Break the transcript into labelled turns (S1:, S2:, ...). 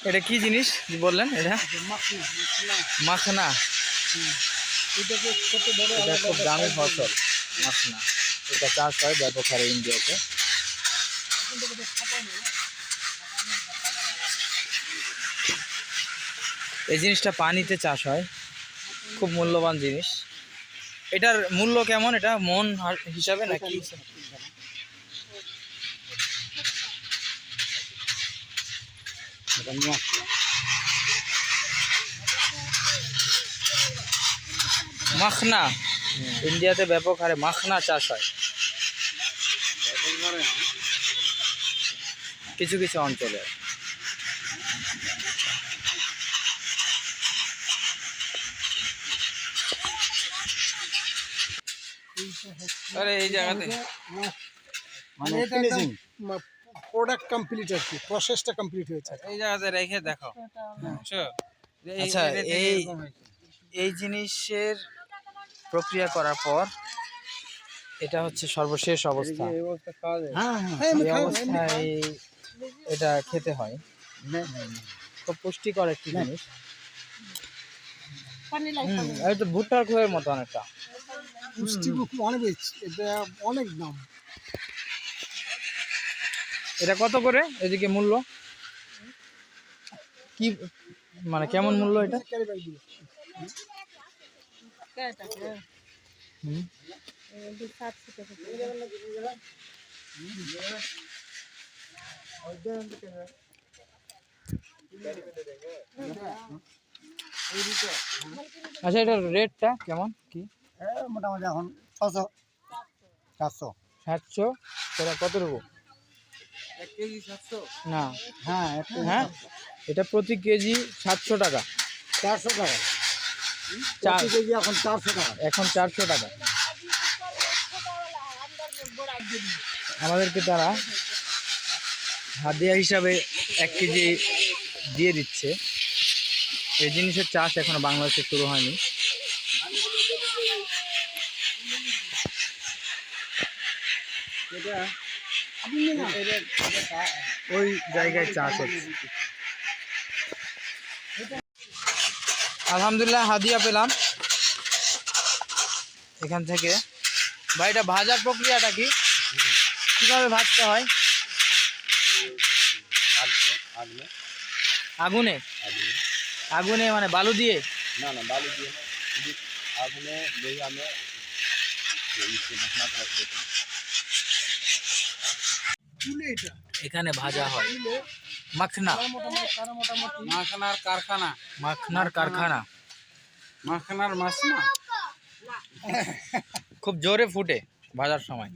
S1: এটা কি জিনিস বললেন? এটা মাখনা। এটা খুব দামি ফসল মাখনা। এটা চাষ হয় ব্যাপক হারে ইন্ডিয়াতে। এই জিনিসটা পানিতে চাষ হয়, খুব মূল্যবান জিনিস। এটার মূল্য কেমন? এটা মন হিসাবে নাকি? মাখনা ইন্ডিয়াতে ব্যাপক হারে মাখনা চাষ হয় কিছু কিছু অঞ্চলে। আরে এই জায়গাতে
S2: মানে ফিনিশিং প্রোডাক্ট কমপ্লিট আছে, প্রসেসটা কমপ্লিট হয়েছে।
S1: এই জায়গাতে রেখে দেখো। আচ্ছা, এই জিনিসের প্রক্রিয়া করার পর এটা হচ্ছে সর্বশেষ অবস্থা। এই অবস্থায় এটা খেতে হয়। খুব পুষ্টিকর একটি জিনিস। এটা ভুট্টার খোয়ের মতো অনেকটা
S2: পুষ্টি অনেক, এটা অনেক দাম।
S1: এটা কত করে এদিকে মূল্য কি, মানে কেমন মূল্য এটা? আচ্ছা, এটার রেটটা কেমন কি?
S2: মোটামুটি এখন 600 400
S1: 700। সেটা কত রকম?
S2: 1 কেজি 700
S1: না,
S2: হ্যাঁ
S1: হ্যাঁ, এটা প্রতি কেজি 700 টাকা।
S2: 400 টাকা
S1: 4
S2: কেজি এখন 400 টাকা।
S1: এখন 400 টাকা। আমাদেরকে তারা হাদিয়া হিসাবে 1 কেজি দিয়ে দিচ্ছে। এই জিনিসের চাষ এখনো বাংলাদেশে শুরু হয়নি। ওই জায়গায় চাষ হচ্ছে। আলহামদুলিল্লাহ হাদিয়া পেলাম এখান থেকে। ভাই, এটা ভাজার প্রক্রিয়াটা কি, কিভাবে ভাজতে হয়? আগুনে? আগুনে মানে বালু দিয়ে?
S3: না না, বালু দিয়ে না, শুধু আগুনে আমি
S1: এখানে ভাজা হয় মাখনা।
S2: মাখনার কারখানা,
S1: মাখনার কারখানা।
S2: মাখনার মাছনা
S1: খুব জোরে ফুটে ভাজার সময়।